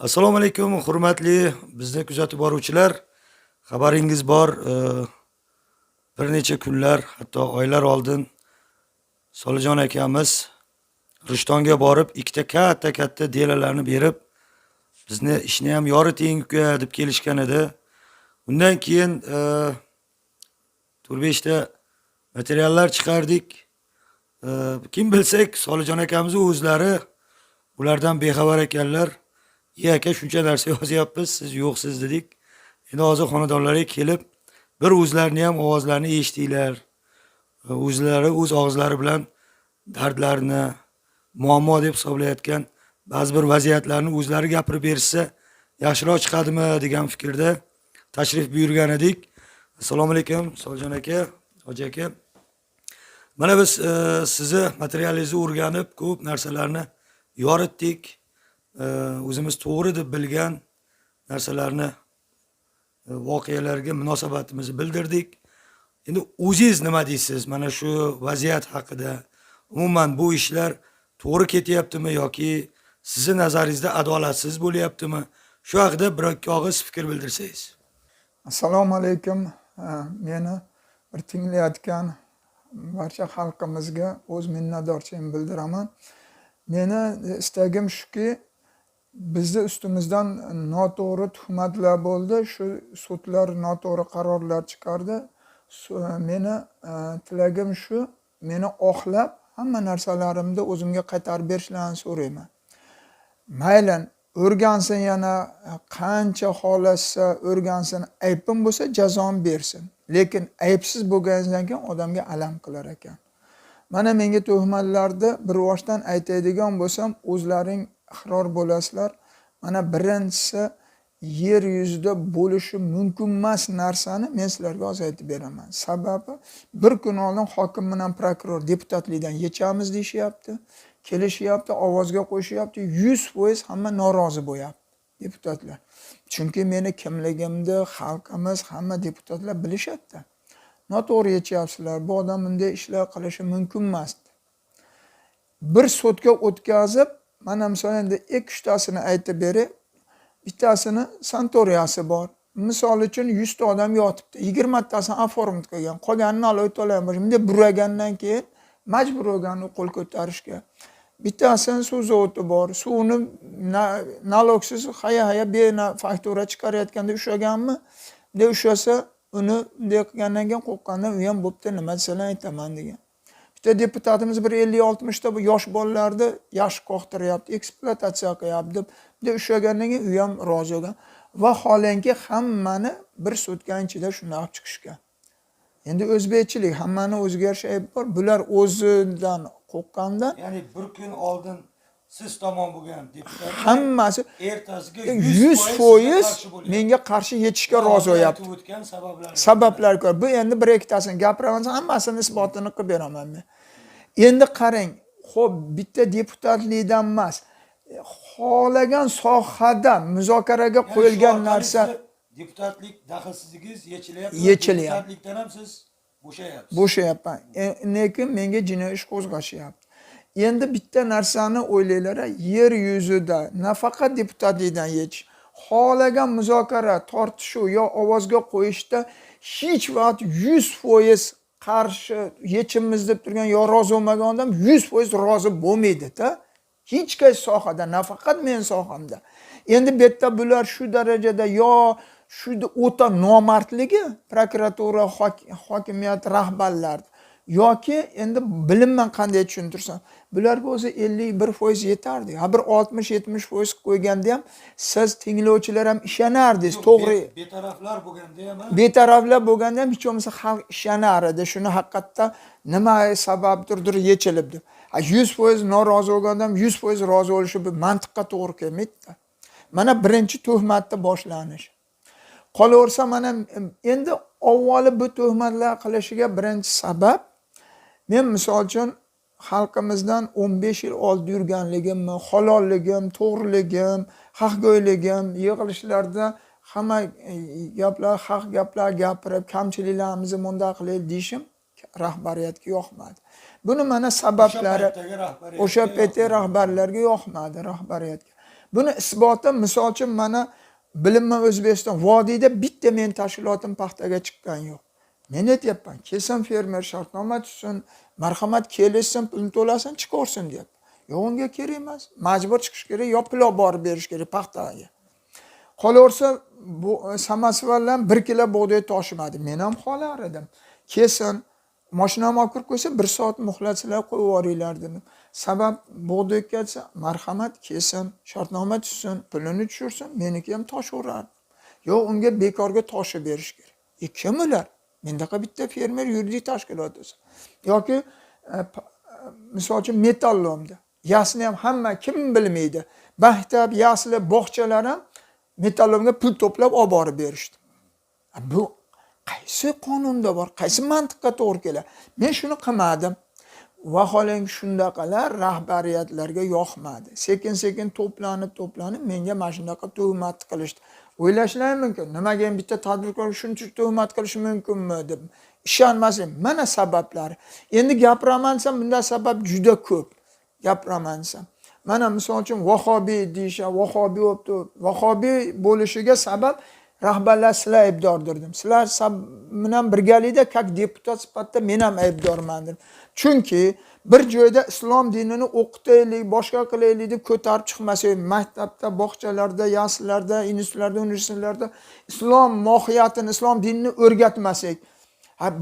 Assalomu alaykum, hurmatli bizni kuzatib boruvchilar. Xabaringiz bor, bir necha kunlar, hatto oylar oldin Solijon akamiz Rishtonga borib, ikkita katta delalarni berib, bizni ishni ham yoriting uka deb kelishgan edi. Undan keyin 4-5 ta materiallar chiqardik. Kim bilsak, Solijon akamiz o'zlari ulardan bexabar ekanlar. Aka shuncha narsa yozyapmiz, siz yo'qsiz dedik. Endi hozir xonadonlarga kelib, bir o'zlarini ham ovozlarini eshitdinglar. O'zlari o'z og'izlari bilan dardlarini, muammo deb hisoblayotgan ba'zi bir vaziyatlarni o'zlari gapirib bersa, yaxshiroq chiqadimi degan fikrda tashrif buyurgan edik. Assalomu alaykum, Solijon aka, Hoji aka. Mana biz sizni materialingizni o'rganib, ko'p narsalarni yoritdik. O'zimiz to'g'ri deb bilgan narsalarni, voqealarga munosabatimizni bildirdik. Endi o'zingiz nima deysiz? Mana shu vaziyat haqida, umuman bu ishlar to'g'ri ketyaptimi yoki sizning nazaringizda adolatsiz bo'lyaptimi? Shu haqida bir ikki og'iz fikr bildirsangiz. Assalomu alaykum. Meni bir tinglayotgan barcha xalqimizga o'z minnatdorchiligimni bildiraman. Meni istagim shuki, bizni ustimizdan noto'g'ri tuhmatlar bo'ldi. Shu sudlar noto'g'ri qarorlar chiqardi. Meni tilagim shu, meni oqlab hamma narsalarimni o'zimga qaytarib berishlarini so'rayman. Mayli o'rgansin, yana qancha xohlasa o'rgansin, aybim bo'lsa jazoni bersin. Lekin aybsiz bo'lganidan keyin odamga alam qilar ekan. Mana menga tuhmatlarni bir boshdan aytadigan bo'lsam, o'zlaring iqror bo'lasizlar. Mana birinchisi, yer yuzida bo'lishi mumkin emas narsani men sizlarga hozir aytib beraman. Sababi bir kun oldin hokim bilan prokuror deputatlikdan yechamiz deyishyapti. Kelishyapti, ovozga qo'yishyapti, 100% hamma norozi bo'lyapti deputatlar. Chunki meni kimligimni xalqimiz, hamma deputatlar bilishadi. Noto'g'ri yechyapsizlar, bu odam bunday ishlar qilishi mumkin emas. Bir sudga o'tkazib, mana misol endi 2-3 tasini aytib beray. Bittasini sanatoriyasi bor. Misol uchun 100 ta odam yotibdi. 20 tasini oformit qilgan. Qolganini olib to'layman. Bunday buragandan keyin majbur bo'lganni qo'l ko'tarishga. Bittasini suv zavodi bor. Suvni naloksiz haya bena faktura chiqarayotganda ushlaganmi? Bunday ushlasa, uni bunday qilgandan keyin qo'rqqandan u ham bo'pti, nima desalar aytaman degan. Bitta deputatimiz bir 50-60 ta bu yosh bolalarni yaxshi qo'xtiryapti, ekspluatatsiya qilyapti deb bunday ushlagandan keyin u ham rozi bo'lgan. Vaholanki hammani bir sutkan ichida shunday olib chiqishgan. Endi o'zbekchilik, hammani o'ziga yarasha ayb bor. Bular o'zidan qo'rqqanda, Ya'ni bir kun oldin siz tomon bo'lgan deputatlar hammasi ertasiga 100% menga qarshi yetishga rozi bo'lyapti. o'tgan Sabablar ko'p. Bu endi bir ikkitasini gapiraman, hammasini isbotini qilib beraman men. Endi qarang, xo'p, bitta deputatlikdan emas, xohlagan sohada muzokaraga qo'yilgan narsa deputatlik daxlsizligingiz yechilyapti. Yechilyapti. Deputatlikdan ham siz bo'shayapsiz. bo'shayapman. Lekin menga jinoiy ish qo'zg'ashyapti. Endi bitta narsani o'ylaylar, yer yuzida nafaqat deputatlikdan yechish, xohlagan muzokara, tortishuv yo ovozga qo'yishda hech vaqt 100% qarshi yechimimiz deb turgan yo rozi bo'lmagan odam 100% rozi bo'lmaydi-da. Hech qaysi sohada, nafaqat men sohamda. Endi bu yerda bular shu darajada yo shu o'ta nomardligi prokuratura, hokimiyat rahbarlari yoki endi bilinman qanday tushuntirsam, bularga o'zi 51% yetardi. Ha bir 60-70% qo'yganda ham siz tinglovchilar ham ishonardingiz, to'g'ri. Betaraflar bo'lganda ham, betaraflar bo'lganda ham hech bo'lmasa xalq ishonar edi. Shuni haqiqatda nima sababdir yechilib deb. 100% norozi bo'lganda ham 100% rozi bo'lishi bu mantiqqa to'g'ri kelmaydi. Mana birinchi tuhmatni boshlanish. Qolaversa, mana endi avvali bu tuhmatlar qilishiga birinchi sabab, men misol uchun xalqimizdan 15 yil oldin yurganligimni, halolligim, to'g'riligim, haqgo'yligim, yig'ilishlarda hamma gaplar, haq gaplar gapirib, kamchiliklarimizni munda qilaylik deyishim rahbariyatga yoqmadi. Buni mana sabablari o'sha paytdagi rahbarlarga yoqmadi, rahbariyatga. Buni isboti misol uchun mana Bilimli O'zbekiston vodiyda bitta men tashkilotim paxtaga chiqqan yo'q. Men aytyapman, kelsin fermer shartnoma tuzsin, marhamat kelishsin, pulni to'lasin, chiqarsin deyapti. Yo'q, unga kerak emas. Majbur chiqish kerak, yo pul olib borib berish kerak paxtaga. Qolaversa, bu samasvaldan 1 kilo bug'doy toshimadi. Men ham xohlar edim. Kelsin, mashinamni olib kirib qo'ysa 1 soat muhlatchilar qo'yib yuboringlar dedim. Sabab bug'doy ketsa, marhamat kelsin, shartnoma tuzsin, pulini tushirsin, meniki ham toshaveradi. Yo'q, unga bekorga toshib berish kerak. Kim ular? Mendaqa bitta fermer yuridik tashkilot bo'lsa. Yoki misol uchun metallomda. Yasni ham hamma kim bilmaydi. Maktab, yasli, bog'chalar ham metallomga pul to'plab olib borib berishdi. Bu qaysi qonunda bor, qaysi mantiqqa to'g'ri keladi? Men shuni qilmadim. Vaholanki shundaqalar rahbariyatlarga yoqmadi. Sekin-sekin to'planib menga mana shunaqa tuhmat qilishdi. O'ylashlari mumkin, nimaga bitta tadbirkor shuncha tuhmat qilishi mumkinmi deb. Ishonmasim. Mana sabablari. Endi gapiraman-sam, bunda sabab juda ko'p. Gapiraman-sam. Mana misol uchun vahobiy deyishadi, vahobiy bo'pti. Vahobiy bo'lishiga sabab rahbarlar sizlar aybdordirdim. Sizlar bilan birgalikda как deputat sifatida men ham aybdorman dedim. Chunki bir joyda islom dinini o'qitaylik, boshqa qilaylik deb ko'tarib chiqmasak, maktabda, bog'chalarda, yaslilarda, institutlarda, universitetlarda islom mohiyatini, islom dinini o'rgatmasak,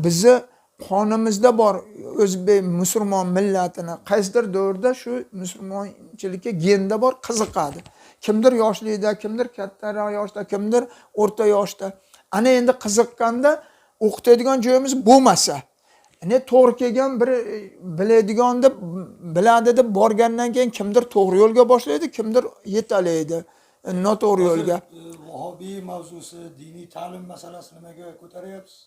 bizni qonimizda bor o'zbek musulmon millatini qaysidir davrda shu musulmonchilikka genda bor, qiziqadi. Kimdir yoshlikda, kimdir kattaroq yoshda, kimdir o'rta yoshda. Ana endi qiziqqanda o'qitadigan joyimiz bo'lmasa, to'g'ri kelgan bir biladigan deb biladi deb borgandan keyin kimdir to'g'ri yo'lga boshlaydi, kimdir yetalaydi noto'g'ri yo'lga. Vahobiy mavzusi, diniy ta'lim masalasini nimaga ko'taryapsiz?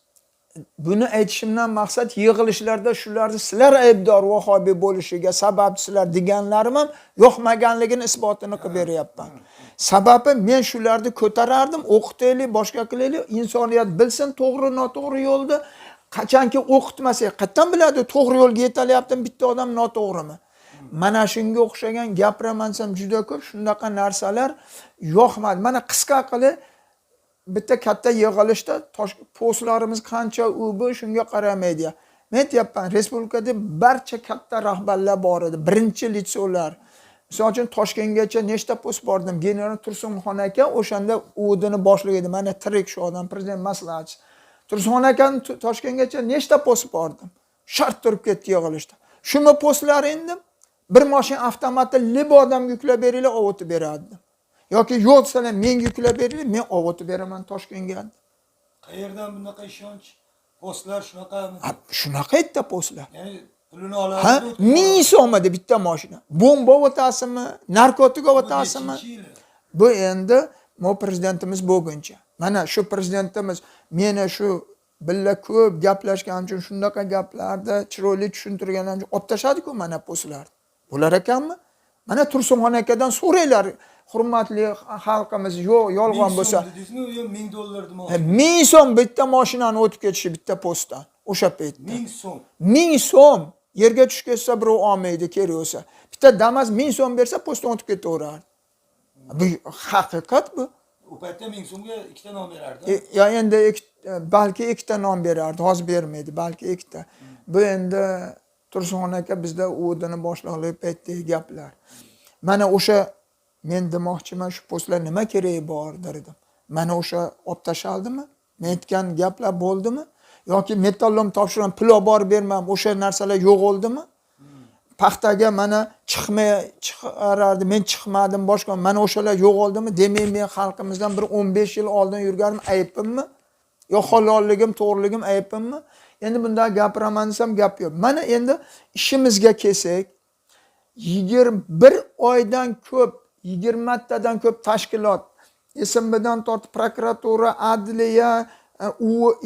Buni aytishimdan maqsad yig'ilishlarda shularni sizlar aybdor vahobiy bo'lishiga sababchilar deganlarim ham yo'qmaganligini isbotini qilib beryapman. Sababi men shularni ko'tarardim, o'qitaylik, boshqa qilaylik, insoniyat bilsin to'g'ri noto'g'ri yo'lda. Qachonki o'qitmasak, qayerdan biladi to'g'ri yo'lga yetalyaptimi bitta odam noto'g'rimi? Mana shunga o'xshagan gapiramansam juda ko'p shunaqa narsalar yo'qmadi. Mana qisqa qilib bitta katta yig'ilishda postlarimiz qancha u bu shunga qaramaydi. Men aytyapman, respublikada barcha katta rahbarlar bor edi, birinchi litseolar. Misol uchun Toshkentgacha nechta post bordim. General Tursunxon aka o'shanda o'dini boshlaydi. Mana tirik shu odam, prezident maslahatchisi. Tursunxon aka Toshkentgacha nechta post bordim. Shart turib ketdi yig'ilishda. Shuni postlar endi bir mashina avtomatda lib odamga yuklab beringlar, o'tib beradi. Yoki yo'q desalar menga yuklab beringlar, men o'tib beraman Toshkentga. Qayerdan bunaqa ishonch? Postlar shunaqami? Shunaqa edi postlar. Ya'ni pulini oladi. 1000 so'mda bitta mashina. Bomba o'tasimi, narkotik o'tasimi? Bu endi prezidentimiz bo'lguncha. Mana shu prezidentimiz meni shu billa ko'p gaplashgan uchun shunaqa gaplarda chiroyli tushuntirgandan uchun olib tashadi-ku mana postlar. Bo'lar ekanmi? Mana Tursunxon akadan so'raylar, hurmatli xalqimiz, yo'q, yolg'on bo'lsa. $1000 $1000 so'm bitta mashinani o'tib ketishi bitta postdan. O'sha paytda. 1000 so'm. 1000 so'm yerga tushib ketsa birov olmaydi, kerak bo'lsa. Bitta Damas 1000 so'm bersa postdan o'tib ketaveradi. Bu haqiqat bu. U paytda 1000 so'mga ikkita non berardi. Ya endi balki ikkita non berardi, hozir bermaydi, balki ikkita. Bu endi Tursunxon aka bizda o'dini boshlang'lik paytdagi gaplar. Mana o'sha men demoqchiman, shu postlar nima keragi bor dedim. Mana o'sha olib tashaldimi? Men aytgan gaplar bo'ldimi? Yoki metallom topshirgan pul olib borib bermam, o'sha narsalar yo'q bo'ldimi? Paxtaga mana chiqarardi, men chiqmadim, boshqa mana o'shalar yo'q bo'ldimi? Demak, men xalqimizdan bir 15 yil oldin yurganim ayibimmi? Yo halolligim, to'g'riligim ayibimmi? Endi bunda gapiraman desam gap yo'q. Mana endi ishimizga kelsak, 21 oydan ko'p, 20 tadan ko'p tashkilot, SMBdan tortib prokuratura, adliya,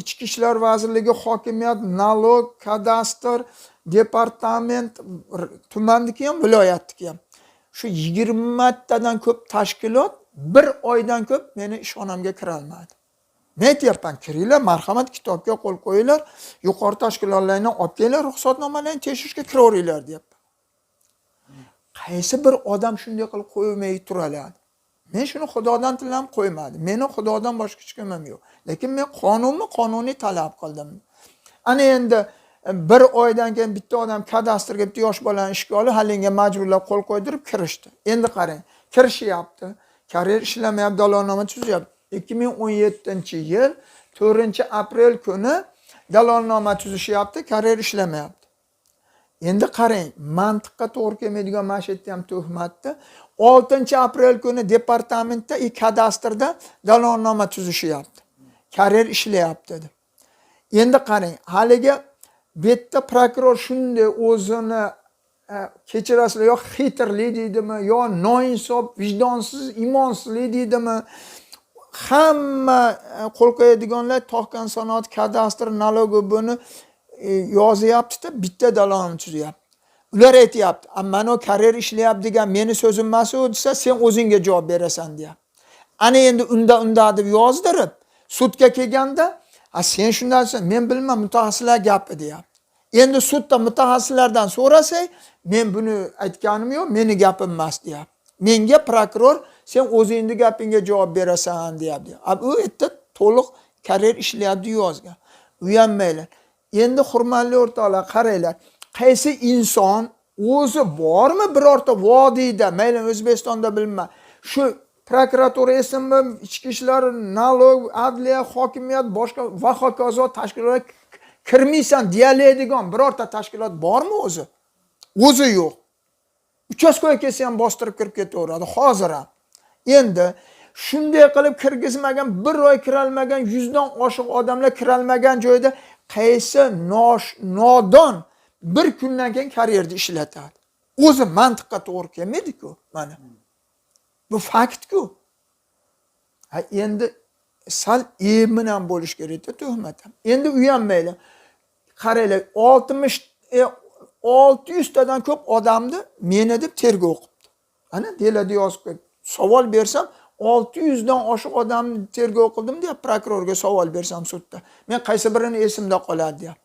ichki ishlar vazirligi, hokimiyat, nalog, kadastr, departament, tumanniki ham, viloyatniki ham. Shu 20 tadan ko'p tashkilot bir oydan ko'p meni ishxonamga kira olmadi. Men aytyapman, kiringlar, marhamat kitobga qo'l qo'yinglar, yuqori tashkilotlarni olib kelinglar, ruxsatnomalarni tekshirishga kiraveringlar deyapman. Qaysi bir odam shunday qilib qo'ymay turadi? Men shuni Xudodan tilab qo'ymadim. Meni Xudodan boshqa hech kimim yo'q. Lekin men qonuniy talab qildim. Ana endi bir oydan keyin bitta odam kadastrga bitta yosh bolani ishga olib, halinga majburlab qo'l qo'ydirib kirishdi. Endi qarang, kirishyapti. Karer ishlamayapti, dalolatnoma tuzyapti. 2017-yil 4-aprel kuni dalolatnoma tuzishyapti, karer ishlamayapti. Endi qarang, mantiqqa to'g'ri kelmaydigan mana shu yerda ham tuhmatni 6-aprel kuni departamentda kadastrda dalolatnoma tuzishyapti. Karer ishlayapti dedi. Endi qarang, haligi betda prokuror shunday o'zini kechirasizlar, yo xitrlik deydimi, yo noinsof, vijdonsiz, imonsizlik deydimi, hamma qo'l qo'yadiganlar tog'kan sanoat kadastr nalogi buni yozyapti-da, bitta dalolatnoma tuzyapti. Ular aytyapti, "Mana o karer ishlayapti degan meni so'zim emas u" desa, sen o'zingga javob berasan deyapti. Ana endi unda deb yozdirib, sudga kelganda, sen shundan so'ng men bilmam, mutaxassislar gapi deyapti. Endi sudda mutaxassislardan so'rasak, men buni aytganim yo'q, meni gapim emas deyapti. Menga prokuror sen o'zingni gapingga javob berasan deyapti. U yerda to'liq karer ishlayapti yozgan. Uyalmanglar. Endi hurmatli o'rtoqlar, qaranglar. Qaysi inson o'zi bormi birorta vodiyda, mayli O'zbekistonda bilmayman, shu prokuratura esimmi, ichki ishlar, nalog, adliya, hokimiyat, boshqa va hokazo tashkilotlar kirmaysan deyaladigan birorta tashkilot bormi o'zi? O'zi yo'q. Uchastkoga kelsa ham bostirib kirib ketaveradi hozir ham. Endi shunday qilib kirgizmagan, bir oy kiralmagan, 100 dan oshiq odamlar kiralmagan joyda qaysi nodon bir kundan keyin karyerda ishlatadi. O'zi mantiqqa to'g'ri kelmaydi-ku, mana. Bu fakt-ku. Endi sal bilan bo'lish kerak-da tuhmat. Endi uyalmanglar. Qaranglar, 600 tadan ko'p odamni meni deb tergov qilibdi. Ana delada yozib qo'yib, savol bersam 600 dan oshiq odamni tergov qildim deb prokurorga savol bersam sudda. Men qaysi birini esimda qoladi deb.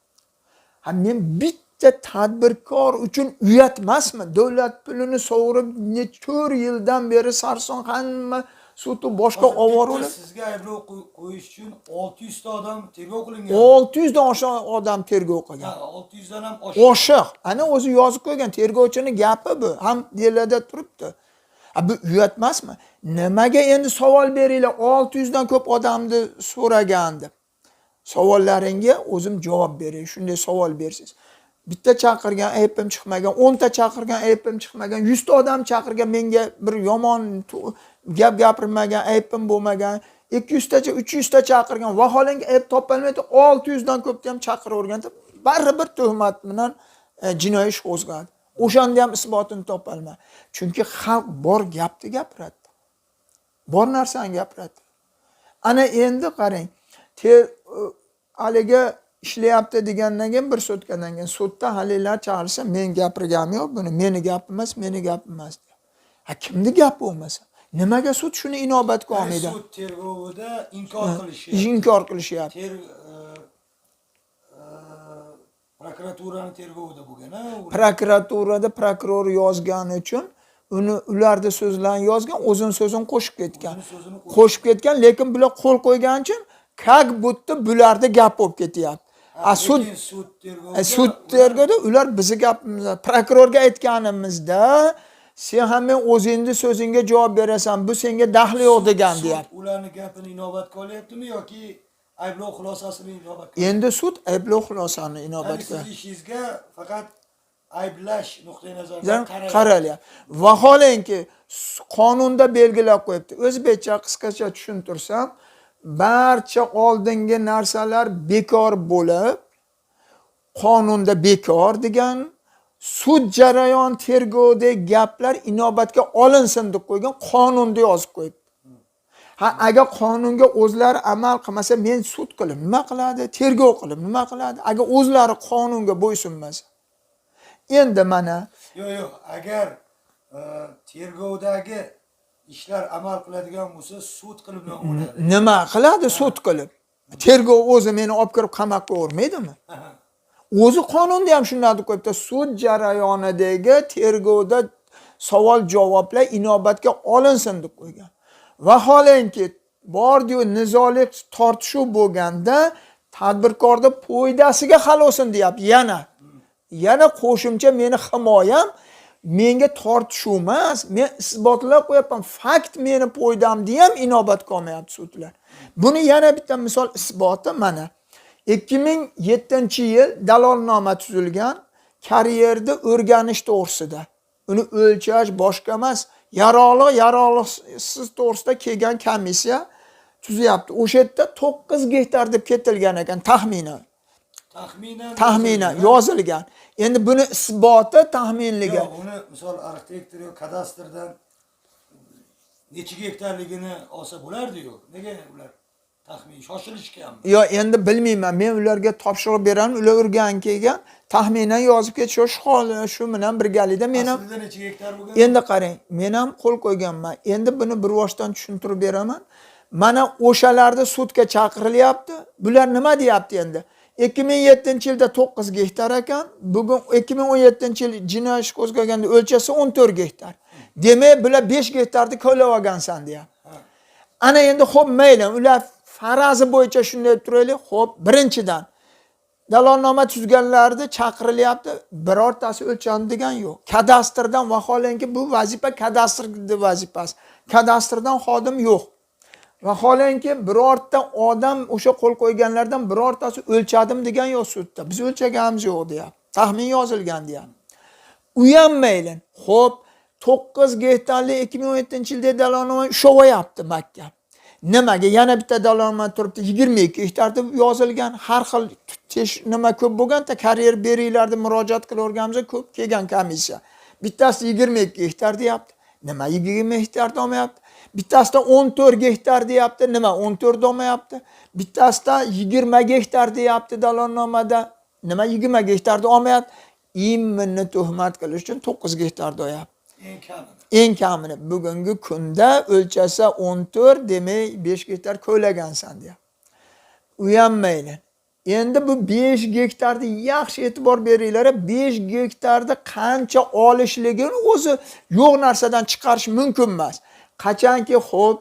Men bitta tadbirkor uchun uyat emasmi? Davlat pulini sovurib, 4 yildan beri sarson hamma sudda boshqa ovoralar. Sizga ayblov qo'yish uchun 600 ta odam tergov qilingan. 600 dan oshiq odam tergov qilgan. 600 dan ham oshiq. Oshiq. Ana o'zi yozib qo'ygan tergovchining gapi bu. Ham delada turibdi. Bu uyat emasmi? Nimaga endi savol beringlar? 600 dan ko'p odamni so'ragandi. Savollaringga o'zim javob beray. Shunday savol bersiz. Bitta chaqirgan aybim chiqmagan, 10 ta chaqirgan aybim chiqmagan, 100 ta odam chaqirgan menga bir yomon gap gapirmagan, aybim bo'lmagan, 200 tacha, 300 ta chaqirgan, vaholanki ayb topolmaydi, 600 dan ko'pni ham chaqiraverganda baribir tuhmat bilan jinoiy ish qo'zg'adi. O'shanda ham isbotini topolmadi. Chunki xalq bor gapni gapiradi. Bor narsani gapiradi. Ana endi qarang. Haliga ishlayapti degandan keyin bir sutkadan keyin sudda halillar chaqirsa, men gapirganim yo'q, buni meni gapim emas, meni gapim emas. Kimni gapi bo'lmasa? Nimaga sud shuni inobatga olmaydi? Sud tergovida inkor qilishyapti. Prokuraturani tergovida bo'lgan-a? Prokuraturada prokuror yozgani uchun ularda so'zlarni yozgan, o'zini so'zini qo'shib ketgan. Lekin bular qo'l qo'ygan uchun как будто bularda gap bo'lib ketyapti. Sud tergovida ular bizni gapimizni prokurorga aytganimizda sen ham men o'zingni so'zingga javob berasan, bu senga daxli yo'q degan deyapti. Ularni gapini inobatga olyaptimi yoki ayblov xulosasini inobatga? Endi sud ayblov xulosasini inobatga. Siz ishingizga faqat ayblash nuqtai nazaridan qaralyapti. Vaholanki qonunda belgilab qo'yibdi. O'zbekcha qisqacha tushuntirsam, barcha oldingi narsalar bekor bo'lib, qonunda bekor degan, sud jarayon tergovdagi gaplar inobatga olinsin deb qo'ygan, qonunda yozib qo'yibdi. Agar qonunga o'zlari amal qilmasa, men sud qilib nima qiladi? Tergov qilib nima qiladi? Agar o'zlari qonunga bo'ysunmasa. Endi mana yo'q, agar tergovdagi ishlar amal qiladigan bo'lsa, sud qilib nima bo'ladi? Nima qiladi sud qilib? Tergov o'zi meni olib kirib qamoqqa o'rmaydimi? O'zi qonunda ham shunday deb qo'yibdi, sud jarayonidagi tergovda savol javoblar inobatga olinsin deb qo'ygan. Vaholanki bordiyu nizolik tortishuv bo'lganda tadbirkorda foydasiga hal olsin deyapti yana qo'shimcha meni himoyam menga tortishuv emas, men isbotlab qo'yapman, fakt meni foydamni ham inobatga olmayapti sudlar. Buni yana bitta misol isboti mana 2007-yil dalolnoma tuzilgan karyerda o'rganish to'g'risida. Uni o'lchash boshqa emas, yarog'liqsiz to'g'risida kelgan komissiya tuzyapti. O'sha yerda 9 gektar deb ketilgan ekan taxminan. Taxminan yozilgan. Endi buni isboti taxminligi. Yo'q, uni misol arxitektor yo kadastrdan necha gektarligini olsa bo'lardi-yu. Nega ular taxmin shoshilishganmi? Yo, endi bilmayman. Men ularga topshiriq beraman, ular o'rgan kelgan, taxminan yozib ketish shu bilan birgalikda men ham aslida necha gektar bo'lgan? Endi qarang, men ham qo'l qo'yganman. Endi buni bir boshdan tushuntirib beraman. Mana o'shalarda sudga chaqirilyapti. Bular nima deyapti endi? 2007-yilda 9 gektar ekan, bugun 2017-yil jinoyat ishi qo'zg'aganda o'lchasi 14 gektar. Demak, bular 5 gektarni ko'lab olgansan deyapti. Ana endi xo'p mayli, ular farazi bo'yicha shunday turaylik. Xo'p, birinchidan dalolnoma tuzganlarni chaqirilyapti, birortasi o'lchandi degan yo'q. Kadastrdan vaholanki bu vazifa kadastrning vazifasi. Kadastrdan xodim yo'q. Vaholanki birorta odam o'sha qo'l qo'yganlardan birortasi o'lchadim degan yo'q sudda. Biz o'lchaganimiz yo'q deyapti. Taxmin yozilgan deyapti. U ham mayli. Xo'p, 9 gektarli 2017-yilda dalolnoma ushovyapti Makka. Nimaga yana bitta dalolnoma turibdi 22 gektar deb yozilgan. Har xil nima ko'p bo'lganda karyer beringlar deb murojaat qilaverganmiz, ko'p kelgan komissiya. Bittasi 22 gektar deyapti. Nima 20 gektar olmayapti? Bittasida 14 gektar deyapti. Nima 14 olmayapti? Bittasida 20 gektar deyapti dalolnomada. Nima 20 gektarni olmayapti? Imminni tuhmat qilish uchun 9 gektar doyapti. Eng kamini bugungi kunda o'lchasa 14, demak 5 gektar ko'lagansan deyapti. U ham mayli. Endi bu 5 gektarni yaxshi e'tibor beringlar. 5 gektarni qancha olishligini o'zi yo'q narsadan chiqarish mumkin emas. Qachonki xo'p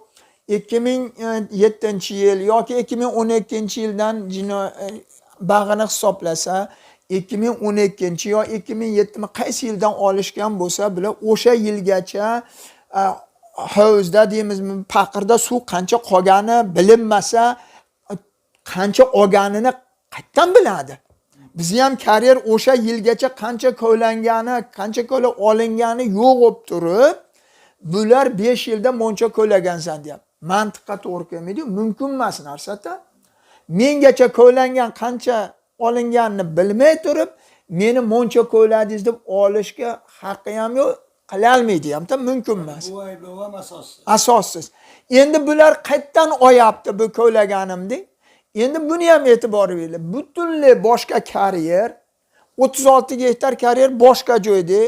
2007-yil yoki 2012-yildan bag'ini hisoblasa 2012 yo 2007 qaysi yildan olishgan bo'lsa, bular o'sha yilgacha hovuzda deymizmi, paqirda suv qancha qolgani bilinmasa, qancha olganini qayerdan biladi? Bizi ham karyer o'sha yilgacha qancha ko'langani, qancha ko'la olingani yo'q bo'lib turib, bular 5 yilda moncha ko'lagansan deyapti. Mantiqqa to'g'ri kelmaydi, mumkin emas narsa-da. Mengacha ko'langan qancha olinganini bilmay turib, meni moncha ko'ladingiz deb olishga haqqi ham yo'q, qila olmaydi ham-da, mumkin emas. Bu ayblov ham asossiz. Asossiz. Endi bular qayerdan oyapti bu ko'laganimni? Endi buni ham e'tibor beringlar. Butunlay boshqa karyer, 36 gektar karyer boshqa joyda.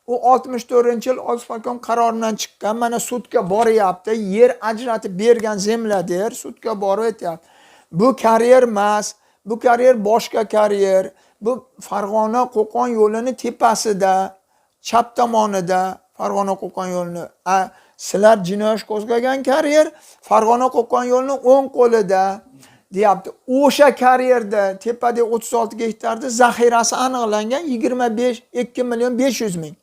U 64-yil Osfalkom qaroridan chiqqan, mana sudga boryapti. Yer ajratib bergan zemladir, sudga borib aytyapti. Bu karyer emas, bu karyer boshqa karyer. Bu Farg'ona Qo'qon yo'lini tepasida, chap tomonida Farg'ona Qo'qon yo'lini. Sizlar jinoyat qo'zg'agan karyer Farg'ona Qo'qon yo'lini o'ng qo'lida deyapti. O'sha karyerda tepada 36 gektarda zaxirasi aniqlangan 2 million 500 ming.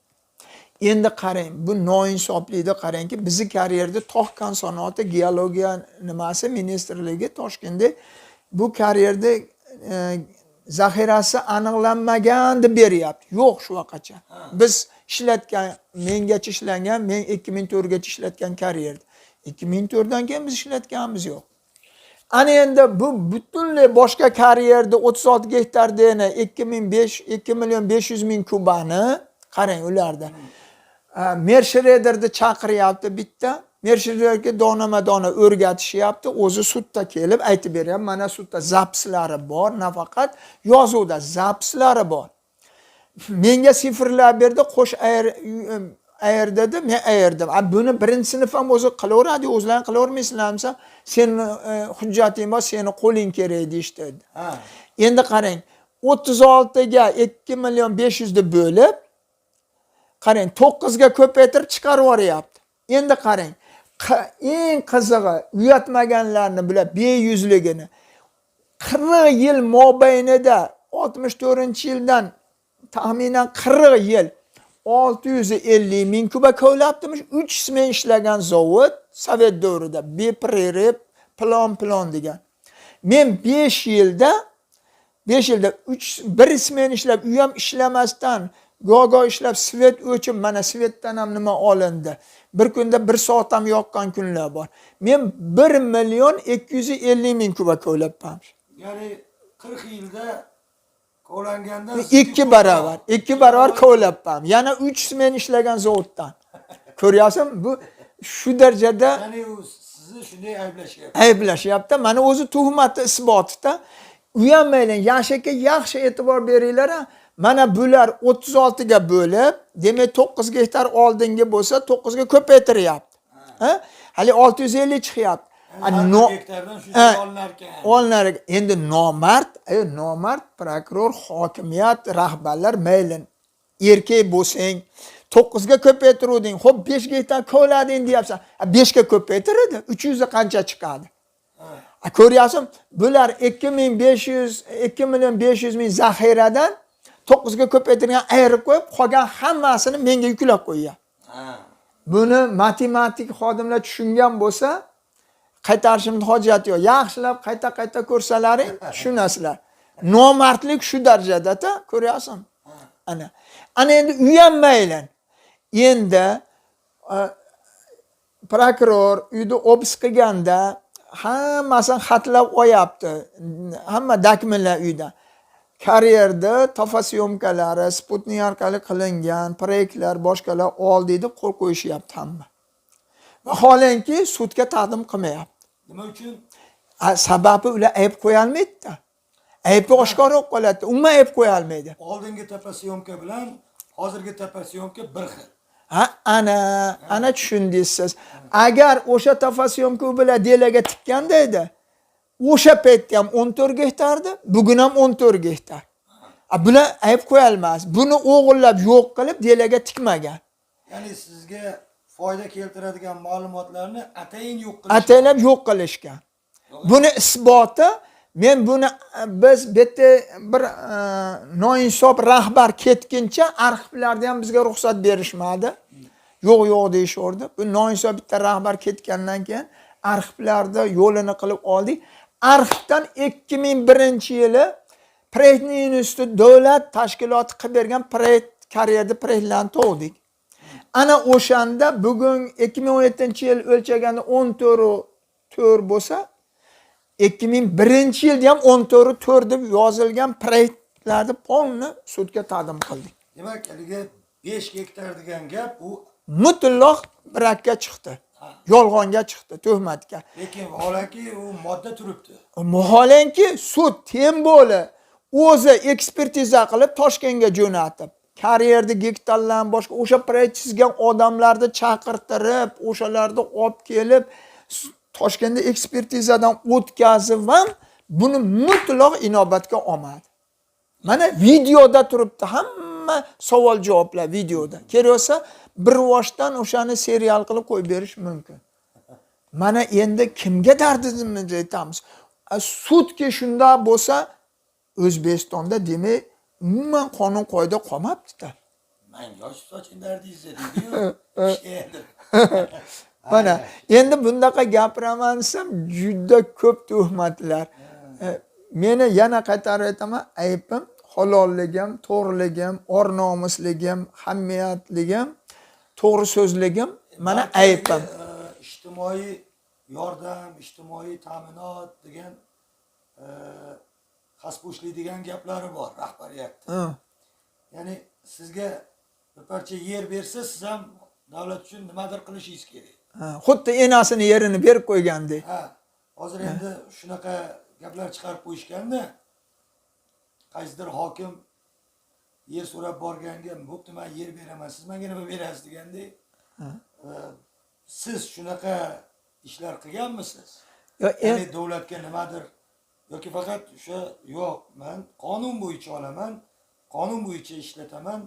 Endi qarang, bu noinsoflikni qarangki, bizi karyerda tog' konsonati geologiya nimasi ministrligi Toshkentda bu karyerda zaxirasi aniqlanmagan deb beryapti. Yo'q shu vaqtgacha. Biz ishlatgan, mengacha ishlangan, men 2004 gacha ishlatgan karyerda. 2004dan keyin biz ishlatganimiz yo'q. Ana endi bu butunlay boshqa karyerda 36 gektarda yana 2 million 500 ming kubani qarang ularda. Mershredderni chaqiryapti bitta. Mershredderga donama-dona o'rgatishyapti. O'zi sudda kelib aytib beryapti. Mana sudda zapslari bor, nafaqat yozuvda zapslari bor. Menga sifrlar berdi, qo'sh ayr dedi, men ayirdim. Buni birinchi sinf ham o'zi qilaveradi, o'zlaring qilavermaysizlarmi? Seni hujjating bor, seni qo'ling kerak deyishdi. Endi qarang, 36 ga 2 million 500 ni bo'lib, qarang 9 ga ko'paytirib chiqarib yuboryapti. Endi qarang, eng qizig'i uyatmaganlarni bular beyuzligini 40 yil mobaynida 64-yildan taxminan 40 yil 650 ming kuba ko'labdimish 3 smen ishlagan zavod Sovet davrida bepririb plon degan. Men 5 yilda 1 smen ishlab, u ham ishlamasdan go'go ishlab svet o'chib, mana svetdan ham nima olindi. Bir kunda 1 soat ham yoqqan kunlar bor. Men 1 million 250 ming kuba ko'labman. Ya'ni 40 yilda kovlangandan 2 barobar ko'labman. Yana 3 smen ishlagan zavoddan. Ko'ryapsizmi? Bu shu darajada ya'ni u sizni shunday ayblashyapti. Mana o'zi tuhmati isbotida. U ham mayli, Yashakka yaxshi e'tibor beringlar. Mana bular 36 ga bo'lib, demak 9 gektar oldingi bo'lsa 9 ga ko'paytiryapti. Ha? Hali 650 chiqyapti. gektardan shuncha olinar ekan. Olinar ekan. Endi nomard prokuror, hokimiyat, rahbarlar mayli erkak bo'lsang 9 ga ko'paytiruvding. Xo'p 5 gektar ko'lading deyapsan. 5 ga ko'paytiradi. 300 ga qancha chiqadi? Ko'ryapsizmi? Bular 2 million 500 ming zaxiradan 9 ga ko'paytirgan ayirib qo'yib, qolgan hammasini menga yuklab qo'ygan. Buni matematik xodimlar tushungan bo'lsa, qaytarishimning hojati yo'q. Yaxshilab qayta ko'rsalaring tushunasizlar. Nomardlik shu darajada-da, ko'ryapsizmi? Ana endi u ham mayli. Endi prokuror uyda obis qilganda hammasini xatlab qo'yapti. Hamma dokumentlar uyda. Karyerda tofosyomkalari, Sputnik orqali qilingan proyektlar, boshqalar oldi deb qo'l qo'yishyapti hamma. Vaholanki sudga taqdim qilmayapti. Nima uchun? Sababi ular ayb qo'ya olmaydi-da. Aybi oshkor bo'lib qoladi. Umuman ayb qo'ya olmaydi. Oldingi tofosyomka bilan hozirgi tofosyomka bir xil. Ana tushundingiz siz. Agar o'sha tofosyomka bilan delaga tikkanda edi, o'sha paytda ham 14 gektardi, bugun ham 14 gektar. Bular ayb qo'ya olmas. Buni o'g'irlab yo'q qilib delaga tikmagan. Ya'ni sizga foyda keltiradigan ma'lumotlarni atayin ataylab yo'q qilishgan. Buni isboti biz bitta bir noinsof rahbar ketguncha arxivlarda ham bizga ruxsat berishmadi. Yo'q deyishardi. Bu noinsof bitta rahbar ketgandan keyin arxivlarda yo'lini qilib oldik. Arxivdan 2001-yili Proyektning instituti davlat tashkiloti qilib bergan proyekt karyerda proyektlarni to'g'dik. Ana o'shanda bugun 2017-yil o'lchaganda 14 bo'lsa, 2001-yilda ham 14 deb yozilgan proyektlarni polni sudga taqdim qildik. Demak, haligi 5 gektar degan gap u mutlaq brakka chiqdi. Yolg'onga chiqdi, tuhmatga. Lekin vaholanki u modda turibdi. Vaholanki sud temboli o'zi ekspertiza qilib Toshkentga jo'natib, karyerda gektarlardan boshqa o'sha proyekt chizgan odamlarni chaqirtirib, o'shalarni olib kelib Toshkentda ekspertizadan o'tkazib ham buni mutlaq inobatga olmadi. Mana videoda turibdi, hamma savol-javoblar videoda. Keraksa bir voshdan o'shani serial qilib qo'yib berish mumkin. Mana endi kimga dardimizni aytamiz? Sudga shunda bo'lsa, O'zbekistonda demak umuman qonun qoida qolmabdi-da. Men yosh sochin dardingiz dedi-yu. Mana endi bundaqa gapiraman desam juda ko'p tuhmatlar. Meni yana qaytarib aytaman, aybim halolligim, to'g'riligim, or-nomusligim, hamiyatligim, to'g'ri so'zligim mana aybim. Ijtimoiy yordam, ijtimoiy ta'minot degan xaspo'shlik degan gaplari bor rahbariyatda. Ya'ni sizga bir parcha yer bersa, siz ham davlat uchun nimadir qilishingiz kerak. Xuddi enasini yerini berib qo'ygandek. Hozir endi shunaqa gaplar chiqarib qo'yishganda, qaysidir hokim yer so'rab borganga, "Bo'pti, men yer beraman, siz menga nima berasiz?" degandek. Siz shunaqa ishlar qilganmisiz? Ya'ni davlatga nimadir yoki faqat o'sha yo'q, men qonun bo'yicha olaman, qonun bo'yicha ishlataman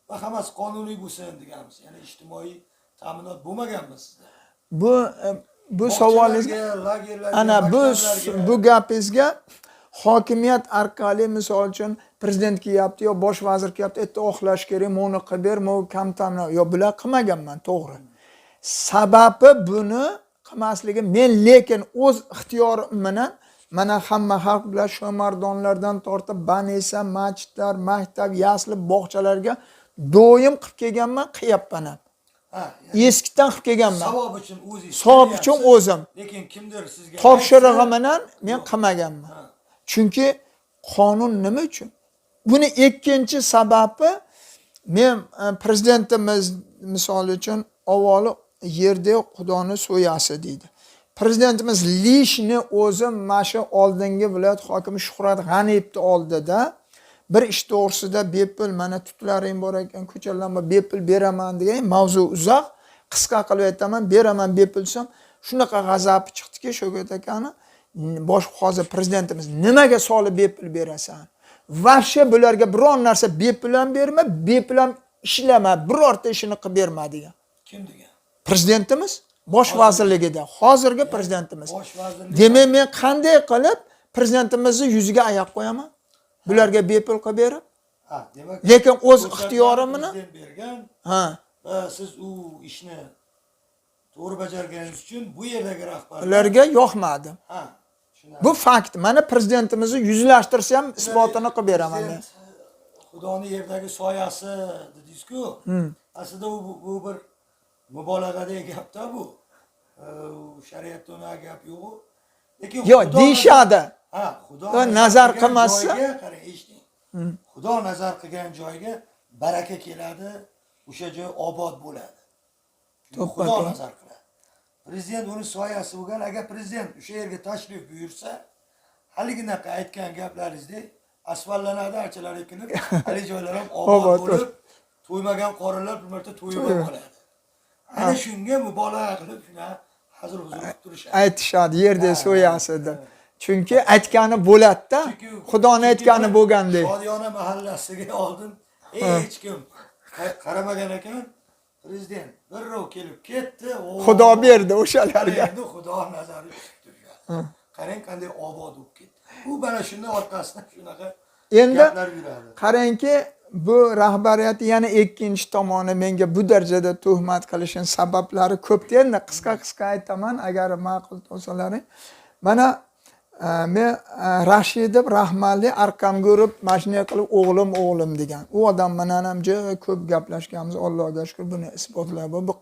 va hammasi qonuniy bo'lsin deganmiz. Ya'ni ijtimoiy ta'minot bo'lmaganmi sizda? bu savolingizga Bog'chalarga, lagerlarga, ana maktablarga. bu gapingizga hokimiyat orqali misol uchun prezident kelyapti yo bosh vazir kelyapti, erta oqlash kerak, meni qilib ber, men kam ta'minlab, yo bular qilmaganman, to'g'ri. Sababi buni qilmasligi, men lekin o'z ixtiyorim bilan mana hamma xalq bilan sho'mardonlardan tortib banesa, masjidlar, maktab, yasli, bog'chalarga doim qilib kelganman, qilyapman ham. Ha, Eskidan qilib kelganman. savob uchun o'zingiz. Savob uchun qilyapsiz. o'zim. Lekin kimdir sizga Topshirig'i aytsa, bilan men qilmaganman. Chunki qonun nima uchun? Buni ikkinchi sababi men prezidentimiz misol uchun avvalo yerda Xudoni so'yasi deydi. Prezidentimiz lishni o'zi mana shu oldingi viloyat hokimi Shuhrat G'aniyevni oldida bir ish to'g'risida bepul mana tutlaring bor ekan, ko'chalarga bepul beraman degan mavzu uzoq, qisqa qilib aytaman, beraman bepul desam, shunaqa g'azabi chiqdiki Shavkat akani, bosh hozir prezidentimiz nimaga solib bepul berasan? Vahsha bularga biron narsa bepul ham berma, bepul ham ishlama, birorta ishini qilib berma degan. Kim degan? Prezidentimiz bosh vazirligida, hozirgi prezidentimiz. Bosh vazirlik. Demak, men qanday qilib prezidentimizni yuziga oyoq qo'yaman? Bularga bepul qilib berib? Ha, demak, Lekin o'z ixtiyorim bilan prezident bergan. ha, Va siz u ishni to'g'ri bajarganingiz uchun bu yerdagi rahbarlar ularga yoqmadi. ha, shuni Bu fakt. Mana prezidentimizni yuzlashtirsa ham isbotini qilib beraman men. Xudoni yerdagi soyasi dedingiz-ku. Aslida bu bir mubolag'adagi gapda bu. Shariatda uni gap yo'q. Lekin Yo'q, deyishadi. Ha, Xudo nazar qilgan qilmasa joyga qarang, eshiting. Xudo nazar qilgan joyga baraka keladi, o'sha joy obod bo'ladi. Xudo nazar qiladi. Prezident uni soyasi bo'lgan, agar prezident o'sha yerga tashrif buyursa, haliginaqa aytgan gaplaringizdek asfaltlanadi, archalar ekilib, hali joylar ham obod bo'lib, to'ymagan qorilar bir marta to'yib qoladi. Ana shunga mubolag'a qilib shuna hazır huzur qilib turishadi. Aytishadi yerda so'yasi deb. Chunki aytgani bo'ladi-da. Xudoni aytgani bo'lgandek. Shodiyona mahallasiga oldin hech kim qaramagan ekan. Prezident birrov kelib ketdi. Xudo berdi o'shalarga. Endi Xudo nazari tushdi. Qarang qanday obod bo'lib ketdi. U mana shunday orqasidan shunaqa Endi gaplar yuradi. qarangki, bu rahbariyat yana ikkinchi tomoni menga bu darajada tuhmat qilishning sabablari ko'p. Endi qisqa aytaman agar ma'qul bo'lsalaring. Mana men Rashidov rahmatli arqamga urib mashina qilib o'g'lim degan. U odam bilan ham juda ko'p gaplashganmiz, Allohga shukr, buni isbotlar bor. Bu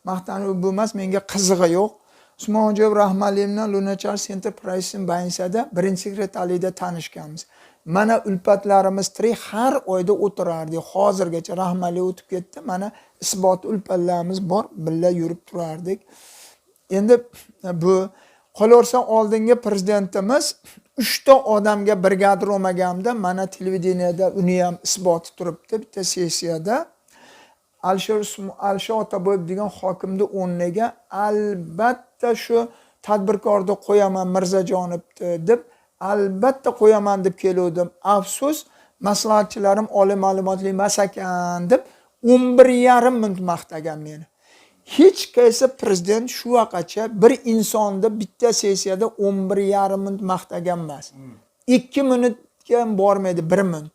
maqtanib bu emas, menga qizig'i yo'q. Usmonjo'v rahmatli bilan Lunachaar Center Pricing Bayinsada birinchi sekretarlikda tanishganmiz. Mana ulpatlarimiz tirik, har oyda o'tirardik. Hozirgacha rahmatli o'tib ketdi. Mana isbot ulpatlarimiz bor, birga yurib turardik. Endi bu qolaversa oldingi prezidentimiz 3 ta odamga brigadir olmaganimda mana televideniyada uni ham isboti turibdi bitta sessiyada. Alisher Otaboyev degan hokimni o'rniga albatta shu tadbirkorni qo'yaman Mirzajonovni deb albatta qo'yaman deb keluvdim. Afsus, maslahatchilarim oliy ma'lumotli emas ekan deb 11,5 minut maqtagan meni. Hech qaysi prezident shu vaqtgacha bir insonni bitta sessiyada 11,5 minut maqtagan emas. 2 minutga bormaydi, 1 minut.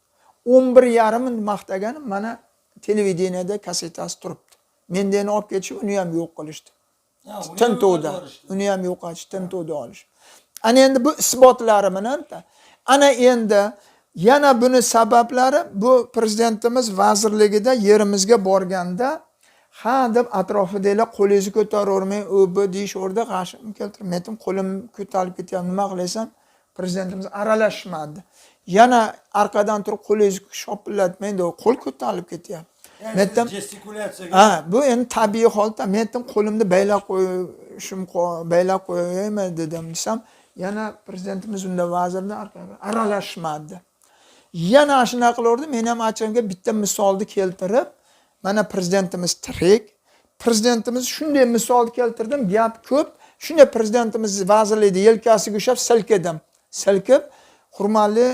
11,5 minut maqtagan, mana televideniyada kasetasi turibdi. Mendeni olib ketishib, uni ham yo'q qilishdi. Tintuvda. Uni ham yo'qotishdi, tintuvda olish. Ana endi bu isbotlari bilan-da. Ana endi yana buni sabablari bu prezidentimiz vazirligida yerimizga borganda ha deb atrofidagilar qo'lingizni ko'taravermang, u bu deyishaverdi, g'ashim keltirib, men qo'lim ko'tarib ketyapman, nima qilasan? Prezidentimiz aralashmadi. Yana arqadan turib qo'lingizni shopillatmang deb qo'l ko'tarib ketyapti. Men gestikulyatsiyaga. ha, bu endi tabiiy holatda men qo'limni baylab qo'yaymi dedim desam, yana prezidentimiz unda vazirdan arqaga aralashmadi. Yana shunaqa qilaverdi, men ham achamga bitta misolni keltirib, mana prezidentimiz tirik. Prezidentimiz shunday misol keltirdim, gap ko'p. Shunday prezidentimiz vazirlikda yelkasiga ushlab silkidim. Silkib, hurmatli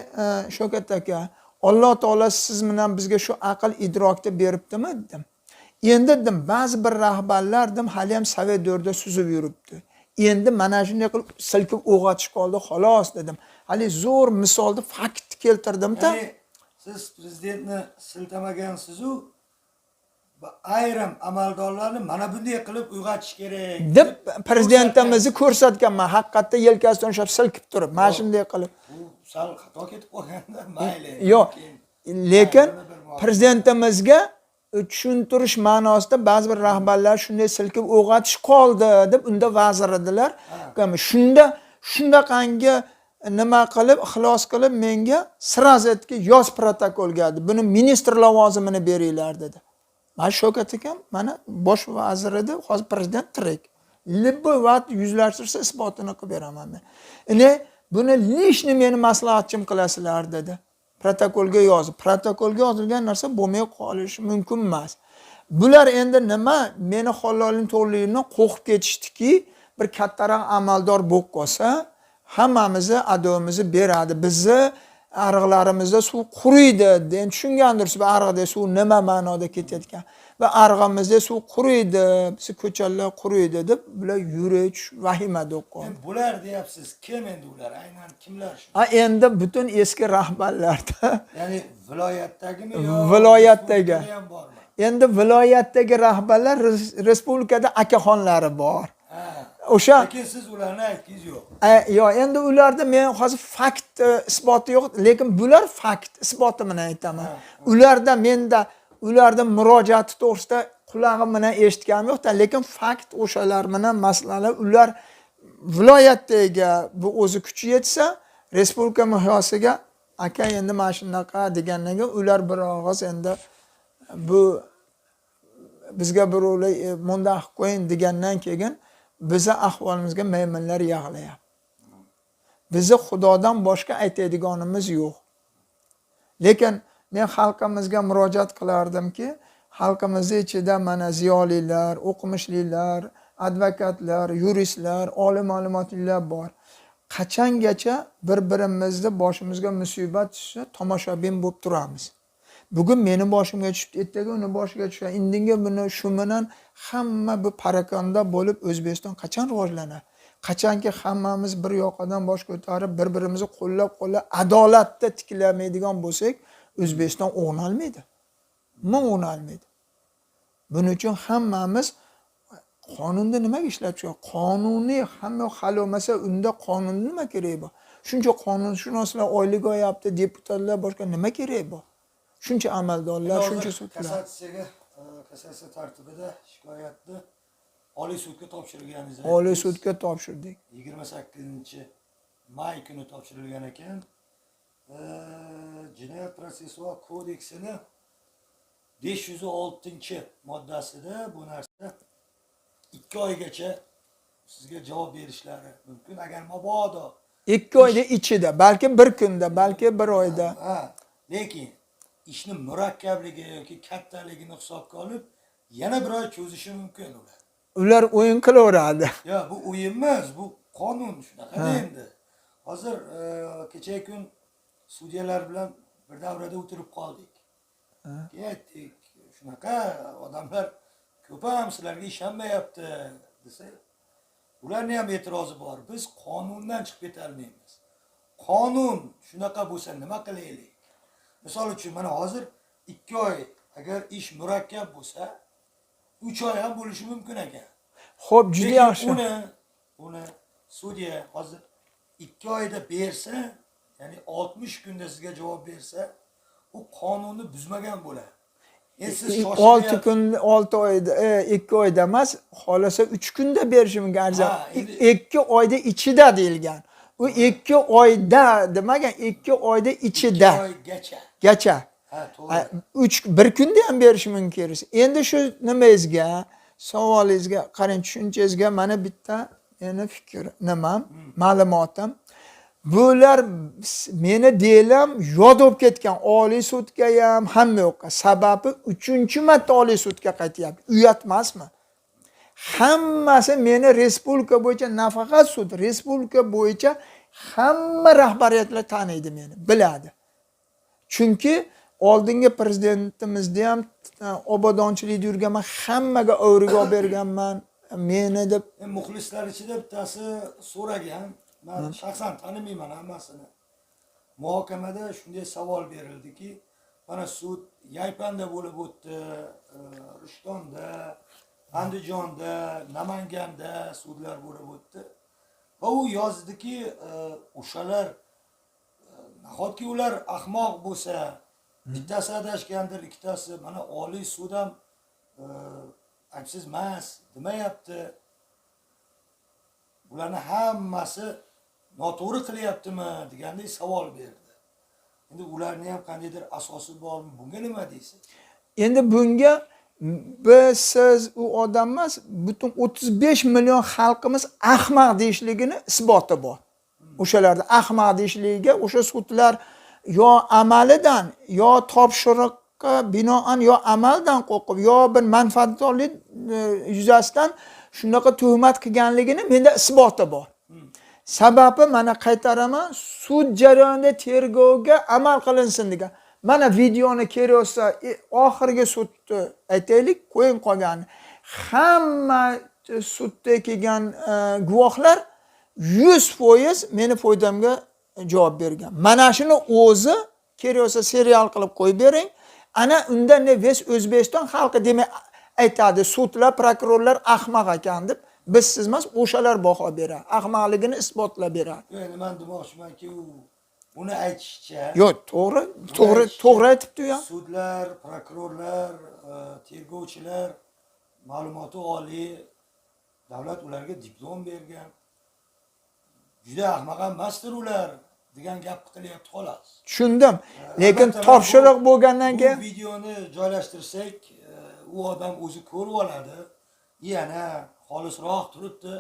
Shavkat aka, Alloh taolo siz bilan bizga shu aql idrokni beribdimi dedim. Endi dedim ba'zi bir rahbarlar dedim hali ham Sovet davrida suzib yuribdi. Endi mana shunday qilib silkib o'g'atish qoldi xolos dedim. Hali zo'r misolni fakt keltirdim-da. Ya'ni siz prezidentni siltamagansiz-u ayrim amaldorlarni mana bunday qilib uyg'otish kerak deb prezidentimizni ko'rsatganman. Haqiqatda yelkasidan ushlab silkib turib, mana shunday qilib. Bu sal xato ketib qolganda mayli. Yo'q, lekin prezidentimizga tushuntirish ma'nosida ba'zi bir rahbarlar shunday silkib o'g'atish qoldi deb unda vazir edilar. Shundaqangi nima qilib, ixlos qilib menga srazedga yoz protokolga buni ministr lavozimini beringlar dedi. Mana Shavkat akam mana bosh vazir edi, hozir prezident tirik. Libbi vaqt yuzlashtirsa isbotini qilib beraman men. Buni lishni meni maslahatchim qilasizlar dedi. Protokolga yozib. Protokolga yozilgan narsa bo'lmay qolishi mumkin emas. Bular endi nima? Meni halolim to'g'riligidan qo'rqib ketishdiki, bir kattaroq amaldor bo'lib qolsa, hammamizni adovimizni beradi. Bizni ariqlarimizda suv quriydi. Endi tushungandirsiz, bu ariqda suv nima ma'noda ketayotgan. Va ariqimizda suv quriydi, biz ko'chalar quriydi deb bular yurak vahimada o'qon. Bular deyapsiz, kim endi ular? Aynan kimlar shu? Endi butun eski rahbarlarda. Ya'ni viloyatdagimi yo viloyatdagi. ham bormi? Endi viloyatdagi rahbarlar respublikada akaxonlari bor. O'sha lekin siz ularni aytdingiz yo'q. Yo'q, endi ularda men hozir fakt isboti yo'q, lekin bular fakt isboti bilan aytaman. Ularda menda ularda murojaati to'g'risida qulog'im bilan eshitganim yo'q-da, lekin fakt o'shalar bilan masalalar ular viloyatdagi bu o'zi kuchi yetsa, respublika miqyosiga aka endi mana shunaqa degandan keyin ular bir og'iz endi bu bizga birovlar mundaq qilib qo'ying degandan keyin bizni ahvolimizga maymunlar yig'layapti. Bizni Xudodan boshqa aytadiganimiz yo'q. Lekin men xalqimizga murojaat qilardimki, xalqimizning ichida mana ziyolilar, o'qimishlilar, advokatlar, yuristlar, oliy ma'lumotlilar bor. Qachongacha bir-birimizni boshimizga musibat tushsa, tomoshabin bo'lib turamiz. Bugun meni boshimga tushib, ertaga uni boshiga tushadi. Indinga buni shu bilan hamma bu parakanda bo'lib O'zbekiston qachon rivojlanadi? Qachonki hammamiz bir yoqadan bosh ko'tarib, bir-birimizni qo'llab-qo'llab adolatda tiklamaydigan bo'lsak, O'zbekiston o'g'nalmaydi. O'g'nalmaydi. Buning uchun hammamiz qonunda nimaga ishlab chiqadi? Qonuniy hamma hal bo'lmasa, unda qonunda nima kerak bor? Shuncha qonunshunoslar oylik olyapti, deputatlar boshqa nima kerak bor? Shuncha amaldorlar, shuncha sudlar. Kassatsiya tartibida shikoyatni Oliy sudga topshirganingiz. Oliy sudga topshirdik. 28-may kuni topshirilgan ekan. Jinoyat protsessual kodeksining 506-moddasida bu narsa 2 oygacha sizga javob berishlari mumkin agar mabodo 2 oyda ichida, balki bir kunda, balki bir oyda. Lekin ishni murakkabligi yoki kattaligini hisobga olib yana bir oy cho'zishi mumkin ular. Ular o'yin qilaveradi. Yo'q, bu o'yin emas, bu qonun shunaqa endi. Hozir kecha kun sudyalar bilan bir davrada o'tirib qoldik. Ketdik. Shunaqa odamlar ko'p ham sizlarga ishonmayapti desa, ularning ham e'tirozi bor. Biz qonundan chiqib keta olmaymiz. Qonun shunaqa bo'lsa nima qilaylik? Misol uchun mana hozir 2 oy agar ish murakkab bo'lsa, 3 oy ham bo'lishi mumkin ekan. Xo'p, juda yaxshi. Uni sudya hozir 2 oyda bersa, ya'ni 60 kunda sizga javob bersa, u qonunni buzmagan bo'ladi. Endi siz 6 kun, 6 oyda, 2 oyda emas, xolasa 3 kunda berishi mumkin arzon. 2 oyda ichida deyilgan. U 2 oyda demagan, 2 oyda ichida. 2 oygacha. Gacha. Ha, to'g'ri. 1 kunda ham berishi mumkin. Endi shu nimangizga, savolingizga, qarang, tushunchangizga mana bitta meni fikr, ma'lumotim. Bular meni deyilam yod bo'lib ketgan Oliy sudga ham hamma yo'qqa. Sababi 3-marta Oliy sudga qaytyapti. Uyat emasmi? Hammasi meni respublika bo'yicha nafaqat sud, respublika bo'yicha hamma rahbariyatlar taniydi meni, biladi. Chunki oldingi prezidentimizni ham obodonchilikda yurganman, hammaga o'riga olib berganman. Meni deb Muxlislar ichida bittasi so'ragan, men shaxsan tanimayman hammasini. Muhokamada shunday savol berildiki, mana sud Yaypanda bo'lib o'tdi, Rishtonda, Andijonda, Namanganda sudlar bo'lib o'tdi. Va u yozdiki, o'shalar nahotki ular ahmoq bo'lsa, bittasi adashgandir, ikkitasi mana Oliy sud ham aybsiz emas demayapti. Bularni hammasi noto'g'ri qilyaptimi degandek savol berdi. Endi ularni ham qandaydir asosi bormi? Bunga nima deysiz? Endi bunga biz, siz, u odam emas, butun 35 million xalqimiz ahmoq deyishligini isboti bor. O'shalarda ahmoq deyishligiga o'sha sudlar yo amalidan, yo topshiriqqa binoan, yo amaldan qo'rqib, yo bir manfaatdorlik yuzasidan shunaqa tuhmat qilganligini menda isboti bor. Sababi mana qaytaraman, sud jarayonida tergovga amal qilinsin degan. Mana videoni kerak oxirgi sudni aytaylik, qo'ying qolganini. Hamma sudda kelgan guvohlar 100% meni foydamga javob bergan. Mana shuni o'zi kerak serial qilib qo'yib bering. Ana unda ne O'zbekiston xalqi demak aytadi, sudlar, prokurorlar ahmoq ekan deb. Biz siz emas, o'shalar baho beradi. Ahmoqligini isbotlab beradi. Endi men demoqchimanki, uni aytishicha, Yo'q, to'g'ri aytibdi ya. sudlar, prokurorlar, tergovchilar ma'lumoti oliy, davlat ularga diplom bergan. Juda ahmoq emasdir ular degan gap qilyapti xolos. Tushundim. Lekin topshiriq bo'lgandan keyin bu videoni joylashtirsak, u odam o'zi ko'rib oladi. Yana xolisroq turibdi.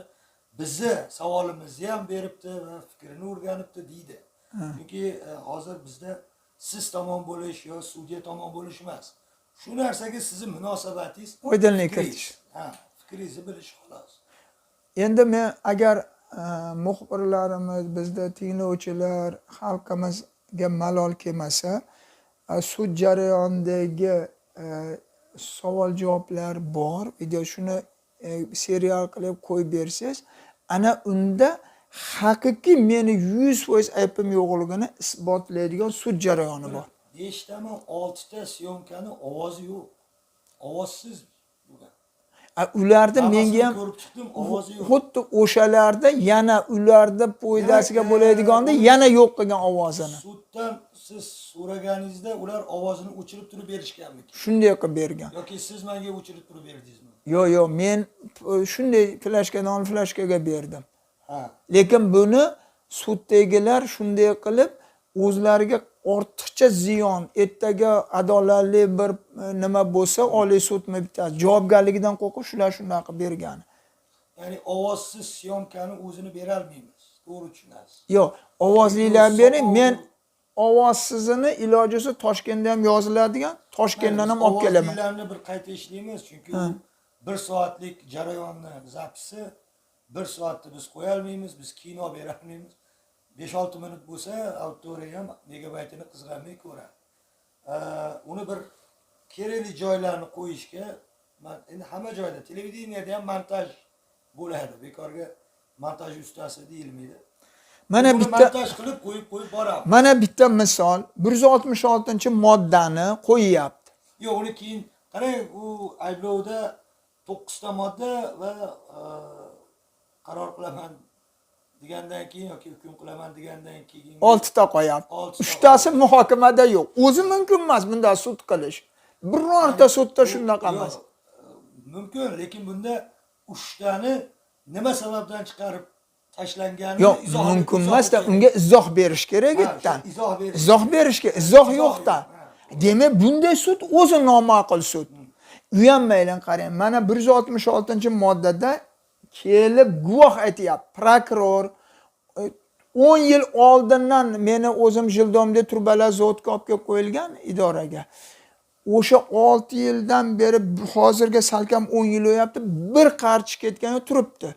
Bizni savolimizni ham beribdi va fikrini o'rganibdi deydi. Chunki hozir bizda siz tomon bo'lish yo sudya tomon bo'lish emas. Shu narsaga sizning munosabatingiz oydinlik kiritish. Fikringizni bilish xolos. Endi men agar muxbirlarimiz, bizda tinglovchilar, xalqimizga malol kelmasa, sud jarayonidagi savol-javoblar bor. Video shuni serial qilib qo'yib bersangiz, ana unda haqiqiy meni 100% aybim yo'qligini isbotlaydigan sud jarayoni bor. Eshitaman 6 ta syomkani ovozi yo'q. Ovozsiz bo'lgan. Ularda menga ham ko'rib chiqdim, ovozi yo'q. xuddi o'shalarda yana ularda foydasiga bo'laydiganda yana yo'q qilgan ovozini. Suddan siz so'raganingizda ular ovozini o'chirib turib berishganmi? Shunday qilib bergan. Yoki siz menga o'chirib turib berdingizmi? Yo'q, men shunday flashkadan flashkaga berdim. Ha. Lekin buni suddagilar shunday qilib o'zlariga ortiqcha ziyon, ertaga adolatli bir nima bo'lsa, Oliy sudmi bitadi, javobgarligidan qo'rqib shular shunday qilib bergan. Ya'ni ovozsiz syomkani o'zini bera olmaymiz. To'g'ri tushunasiz. Yo'q, ovozlilarni bering, men ovozsizini ilojisi Toshkentda ham yoziladigan, Toshkentdan ham olib kelaman. Ovozlilarni bir qayta ishlaymiz, chunki u 1 soatlik jarayonni zapisi 1 soatda biz qo'ya olmaymiz, biz kino bera olmaymiz. 5-6 minut bo'lsa, auditoriya ham megabaytini qizg'anmay ko'radi. Uni bir kerakli joylarni qo'yishga, endi hamma joyda televideniyada ham montaj bo'ladi. Bekorga montaj ustasi deyilmaydi. Mana bitta montaj qilib qo'yib boramiz. Mana bitta misol, 166-moddani qo'yapti. Yo'q, uni keyin qarang, u ayblovda 9 ta modda va qaror qilaman degandan keyin yoki hukm qilaman degandan keyin 6 ta qo'yapti. 3tasi muhokamada yo'q. O'zi mumkin emas bunday sud qilish. Birorta sudda shunaqa emas. Mumkin, lekin bunda 3 tani nima sababdan chiqarib tashlangani Yo'q, mumkin emas-da, unga izoh berish kerak etdan. Izoh berishga, izoh yo'q-da. Demak, bunday sud o'zi noma'qul sud. U ham mayli qarang, mana 166-moddada kelib guvoh aytayapti. Prokuror 10 yil oldindan meni o'zim Jildomda turbalar zavodga olib kelib qo'yilgan idoraga. O'sha 6 yildan beri hozirga salkam 10 yil o'yapti, bir qarchi ketgan turibdi.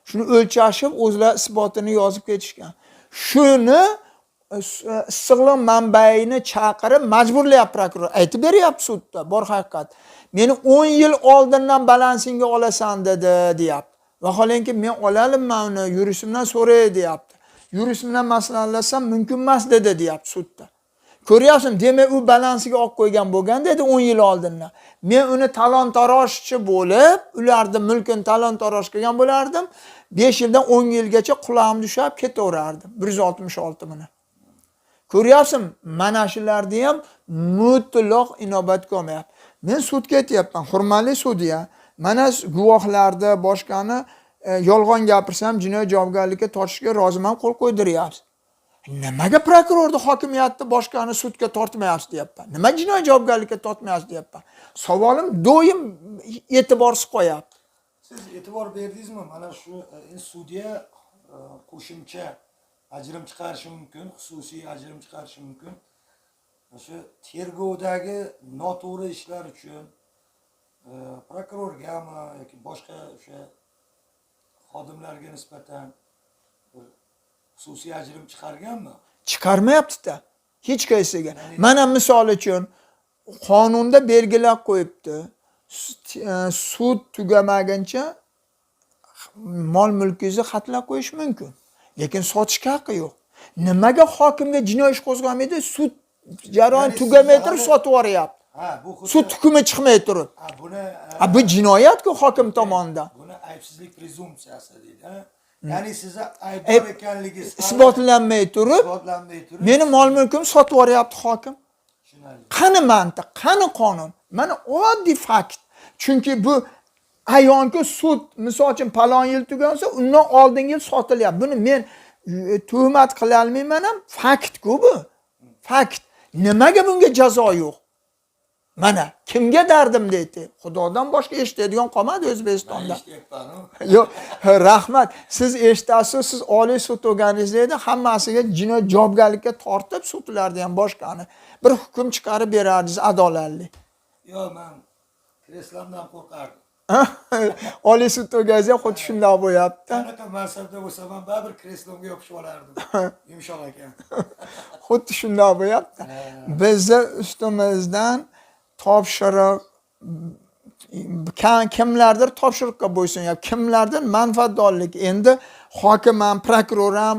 Shuni o'lchashib o'zlar isbotini yozib ketishgan. Shuni issiqlik manbaini chaqirib majburlayapti prokuror. Aytib beryapti sudda, bor haqiqat. Meni 10 yil oldindan balansingga olasan dedi, deyapti. Vaholanki men olalimman uni, yurisimdan so'ray deyapti. Yurisimdan maslahatlashsam mumkin emas dedi, deyapti sudda. Ko'ryapsizmi? Demak, u balansiga olib qo'ygan bo'lgan dedi 10 yil oldindan. Men uni talon-tarojchi bo'lib, ularning mulkini talon-taroj qilgan bo'lardim. 5 yildan 10 yilgacha qulog'im tushab ketaverardim. 166 mini. Ko'ryapsizmi? Mana shularni ham mutlaq inobatga olmayapti. Men sudga ketyapman, hurmatli sudya. Mana guvohlarni boshqani yolg'on gapirsam jinoyat javobgarlikka tortishga roziman, qo'l qo'ydiryapsiz. Nimaga prokurorni hokimiyatni boshqani sudga tortmayapsiz deyapman. Nima jinoyat javobgarlikka tortmayapsiz deyapman. Savolim doim e'tiborsiz qo'yapti. Siz e'tibor berdingizmi? Mana shu sudya qo'shimcha ajrim chiqarishi mumkin, xususiy ajrim chiqarishi mumkin. O'sha tergovdagi noto'g'ri ishlar uchun prokurorgami yoki boshqa o'sha xodimlarga nisbatan xususiy ajrim chiqarganmi? Chiqarmayapti-da. Hech qaysiga. Mana misol uchun qonunda belgilab qo'yibdi. Sud tugamaguncha mol mulkingizni xatlab qo'yish mumkin. Lekin sotishga haqqi yo'q. Nimaga hokimga jinoiy ish qo'zg'amaydi? Sud jarayoni tugamay turib sotib yuboryapti. Ha, bu Sud hukmi chiqmay turib. Bu jinoyat-ku hokim tomonidan. Buni aybsizlik prezumpsiyasi deydi, ha? Ya'ni sizni aybdor ekanligingiz isbotlanmay turib, meni mol mulkim sotib yuboryapti hokim. Qani mantiq, qani qonun? Mana oddiy fakt. Chunki bu ayonki sud misol uchun palon yil tugansa, undan oldingi yil sotilyapti. Buni men tuhmat qila olmayman ham, fakt-ku bu. Fakt. Nimaga bunga jazo yo'q? Mana kimga dardim deydi. Xudodan boshqa eshitadigan qolmadi O'zbekistonda. Yo'q, rahmat. Siz eshitasiz, siz Oliy sud o'rganisizda hammasiga jinoyat javobgarlikka tortib sudlarda ham boshqani bir hukm chiqarib berardingiz adolatli. Yo'q, men kreslomdan qo'rqardim. Oliy sud o'rgansa ham xuddi shunday bo'lyapti. Qanaqa mansabda bo'lsam ham baribir kreslomga yopishib olardim. Yumshoq ekan. Xuddi shunday bo'lyapti. Bizni ustimizdan topshiriq kimlardir topshiriqqa bo'ysunyapti, kimlardir manfaatdorlik. Endi hokim ham, prokuror ham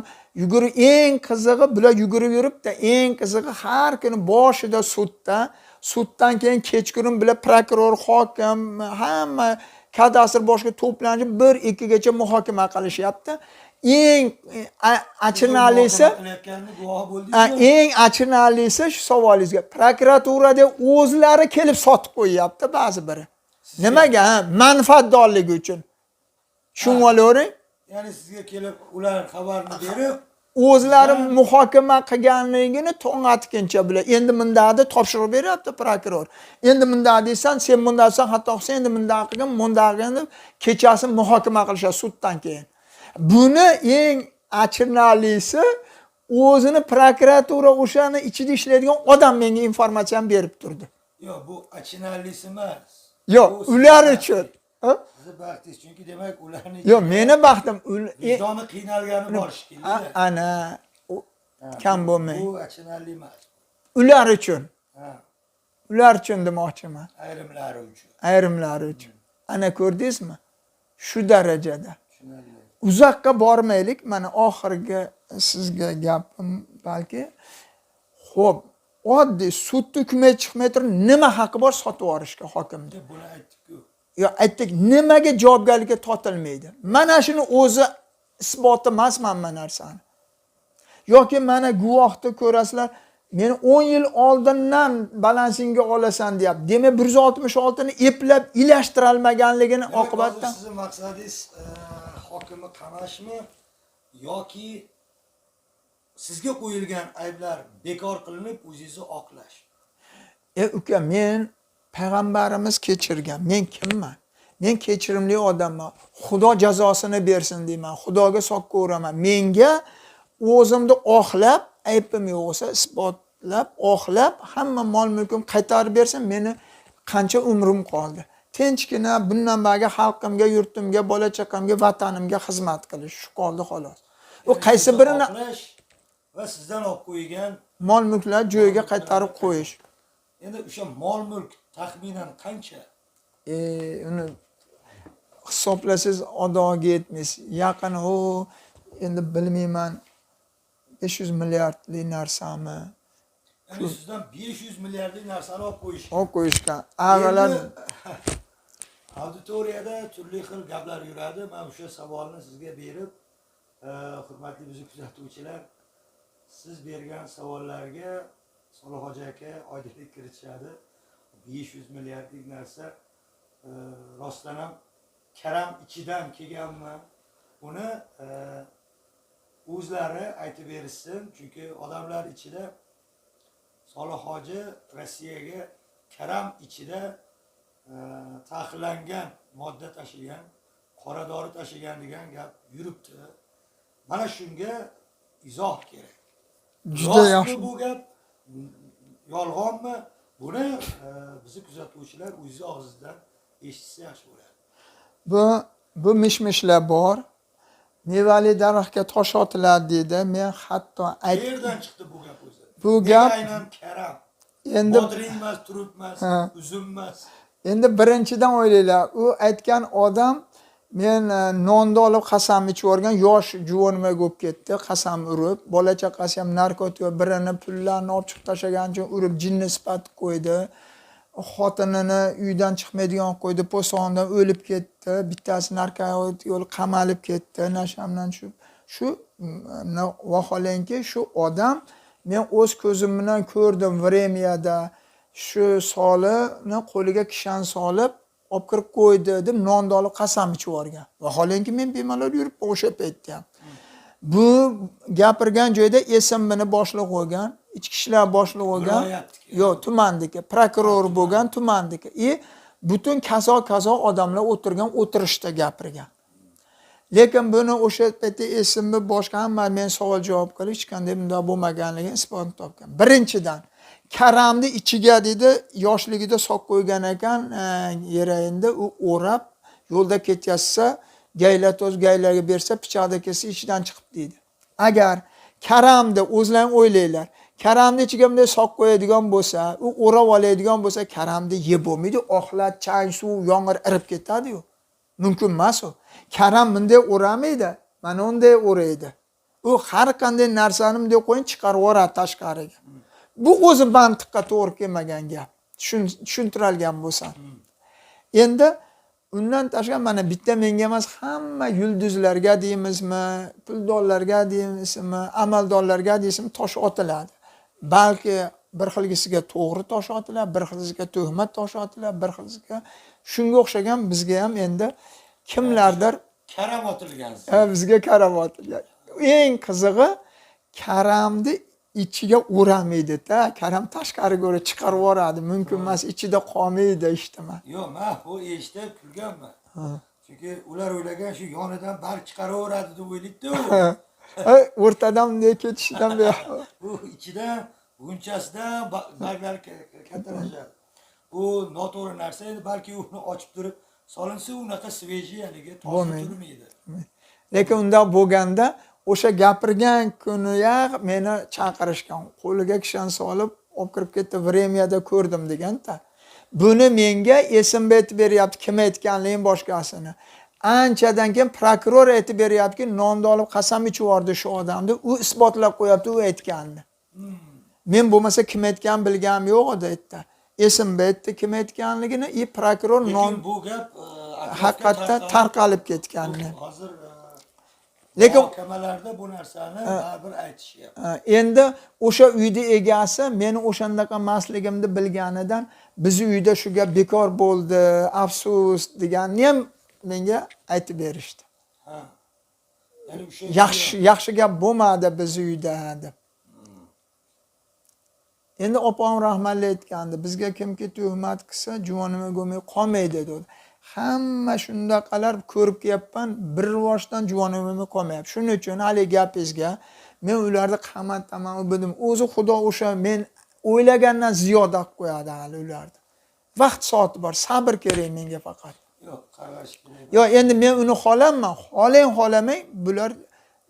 eng qizig'i bular yugurib yuribdi. Eng qizig'i har kuni boshida sudda, suddan keyin kechqurun bular prokuror, hokim, hamma kadastr boshqa to'planib 1-2 gacha muhokama qilishyapti. Eng achinarlisi shu savolingizga prokuraturada o'zlari kelib sotib qo'yyapti ba'zi biri. Nimaga? Manfaatdorlik uchun. Tushunib olavering? Ya'ni sizga kelib ular xabarni berib, o'zlari muhokama qilganligini to'ng'atguncha bular endi mundaqni topshiriq beryapti prokuror. Endi mundaq deysan, sen mundaqsan, hatto sen endi mundaq qilgan, mundaq qilgan kechasi muhokama qilishadi suddan keyin. Buni eng achinarlisi o'zini prokuratura o'shani ichida ishlaydigan odam menga informatsiyani berib turdi. Yo'q, bu achinarlisi emas. Yo'q, ular uchun. Sizni baxtingiz, chunki demak ularning Yo'q, meni baxtim. vijdoni qiynalgani bor shekilli. Ana kam bo'lmay. Bu achinarli emas. Ular uchun. Ha, Ular uchun demoqchiman. ayrimlari uchun. Ayrimlari uchun. Ana ko'rdingizmi? Shu darajada. Tushunarli. Uzoqqa bormaylik. Mana oxirgi sizga gapim balki. Xo'p, oddiy sud hukmi chiqmay turib nima haqqi bor sotib yuborishga hokimda? Buni aytdik-ku. Yo, aytdik, nimaga javobgarlikka tortilmaydi? Mana shuni o'zi isboti emas mana narsani. Yoki mana guvohni ko'rasizlar, meni 10 yil oldindan balansingga olasan deyapti. Demak 166 ni eplab ilashtira olmaganligini oqibatda. Sizning maqsadingiz hokimni qamashmi yoki sizga qo'yilgan ayblar bekor qilinib o'zingizni oqlash? Uka, men payg'ambarimiz kechirgan. Men kimman? Men kechirimli odamman. Xudo jazosini bersin deyman. Xudoga soqqa uraman. Menga o'zimni oqlab, aybim yo'q bo'lsa isbotlab, oqlab, hamma mol mulkim qaytarib bersin, meni qancha umrim qoldi. Tinchgina bundan bagi xalqimga, yurtimga, bola chaqamga, vatanimga xizmat qilish shu qoldi xolos. U qaysi birini va sizdan olib qo'ygan mol mulklar joyiga qaytarib qo'yish. endi o'sha mol mulk taxminan qancha? Uni hisoblasangiz adog'iga yetmaysiz. Yaqin u endi bilmayman 500 milliardlik narsami? Ya'ni sizdan 500 milliardlik narsani olib qo'yishgan. Olib qo'yishgan. Avvallar Endi auditoriyada turli xil gaplar yuradi. Men o'sha savolni sizga berib, hurmatli bizni kuzatuvchilar, siz bergan savollarga Solih hoji aka oydinlik kiritishadi. 500 milliardlik narsa rostdan ham karam ichidan kelganmi? Uni o'zlari aytib berishsin, chunki odamlar ichida Solih hoji Rossiyaga karam ichida taqiqlangan modda tashigan, qora dori tashigan degan gap yuribdi. Mana shunga izoh kerak. juda yaxshi. Bu gap yolg'onmi? Buni bizni kuzatuvchilar o'z og'zidan eshitsa yaxshi bo'ladi. Bu mish-mishlar bor. Mevali daraxtga tosh otiladi deydi. Men hatto Qayerdan chiqdi bu gap o'zi? Bu gap aynan karam. endi Bodring emas, turib emas, uzum emas. endi birinchidan o'ylaylar. U aytgan odam men nonni olib qasam ichib yuborgan yosh juvonima bo'lib ketdi, qasam urib, bola chaqasi ham narkotik birini pullarni olib chiqib tashlagan uchun urib jinni sifat qo'ydi. Xotinini uydan chiqmaydigan qo'ydi, po'sondan o'lib ketdi. Bittasi narkotik yo'l qamalib ketdi, nashamdan tushib. Shu vaholanki shu odam men o'z ko'zim bilan ko'rdim Vremyada shu solini qo'liga kishan solib olib kirib qo'ydi deb nonni olib qasam ichib yuborgan. Vaholanki men bemalol yurib o'sha paytda ham. Bu gapirgan joyda esimni boshliq bo'lgan, ichki ishlar boshliq bo'lgan. Yo'q, tumandiki, prokuror bo'lgan tumandiki. Butun kazo odamlar o'tirgan o'tirishda gapirgan. Lekin buni o'sha paytda esimni boshqa hamma men savol javob qilib hech qanday bunday bo'lmaganligini isbot topgan. Birinchidan karamni ichiga dedi yoshligida sok qo'ygan ekan, yerayinda u o'rab yo'lda ketyapsa, gaylarga bersa pichoqda kelsa ichidan chiqib deydi. Agar karamni o'zlaring o'ylaylar, karamni ichiga bunday sok qo'yadigan bo'lsa, u o'rab oladigan bo'lsa, karamni yeb bo'lmaydi, oxlat, chang, suv, yomg'ir irib ketadi-yu. Mumkin emas u. Karam bunday o'ramaydi, mana unday o'raydi. U har qanday narsani bunday qo'yib chiqarib yuboradi tashqariga. Bu o'zi mantiqqa to'g'ri kelmagan gap. Tushuntiralgan bo'lsan. Endi undan tashqari mana bitta menga emas, hamma yulduzlarga deymizmi, puldorlarga deymizmi, amaldorlarga deysizmi tosh otiladi. Balki bir xilgisiga to'g'ri tosh otiladi, bir xilgisiga tuhmat tosh otiladi, bir xilgisiga shunga o'xshagan bizga ham endi kimlardir karam otilgan. Bizga karam otilgan. Eng qizig'i karamni ichiga o'ramaydi-da. Karam tashqariga o'ra chiqarib yuboradi. Mumkin emas, ichida qolmaydi eshitma. Yo'q, men bu eshitib kulganman. Chunki ular o'ylagan shu yonidan barq chiqaraveradi deb o'ylaydi-ku. O'rtadan bunday ketishidan bu ichidan bunchasidan barglar kattalashadi. U noto'g'ri narsa edi, balki uni ochib turib solinsa unaqa svejiy haligi toza turmaydi. Lekin unda bo'lganda o'sha gapirgan kuniyoq meni chaqirishgan. Qo'liga kishan solib olib kirib ketdi, Vremyada ko'rdim deganda. Buni menga esimga aytib beryapti, kim aytganligini boshqasini. Anchadan keyin prokuror aytib beryaptiki, nonni olib qasam ichib yubordi shu odamni, u isbotlab qo'yapti, u aytganini. Men bo'lmasa kim aytganini bilganim yo'q edi aytdi. Esimga aytdi kim aytganligini, prokuror non bu gap haqiqatdan tarqalib ketganini. Hozir lekin muhokamalarda bu narsani baribir aytishyapti. Endi o'sha uyni egasi meni o'shandaqa emasligimni bilganidan biz uyda shu gap bekor bo'ldi, afsus deganni ham menga aytib berishdi. Ya'ni o'sha yaxshi gap bo'lmadi biz uyda deb. Endi opam rahmatli aytgandi, bizga kimki tuhmat qilsa juvonima go'may qolmaydi dedi. Hamma shundaqalar ko'rib kelyapman, bir rivojdan juvonimga qolmayapti. Shuning uchun hali gapingizga men ularni qamataman dedim. O'zi Xudo o'sha men o'ylagandan ziyoda qilib qo'yadi hali ularni. Vaqt soati bor, sabr kerak menga faqat. Yo'q, qarash kerak. Yo'q, endi men uni xohlamayman. Xohlang, bular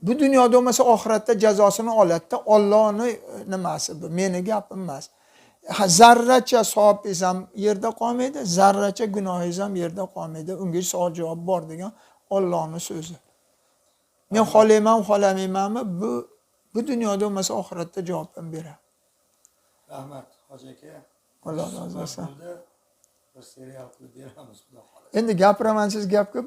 Bu dunyoda bo'lmasa oxiratda jazosini oladida, Allohning nimasi bu, meni gapim emas. Zarracha savobingiz ham yerda qolmaydi, zarracha gunohingiz ham yerda qolmaydi. Unga savol javob bor degan Allohning so'zi. Men xohlayman, xohlamaymanmi, bu dunyoda bo'lmasa oxiratda javob ham beradi. Rahmat, hoji aka. Alloh razı olsun. Bir serial qilib beramiz, xudo xohlasa. Endi gapiraman siz gap ko'p.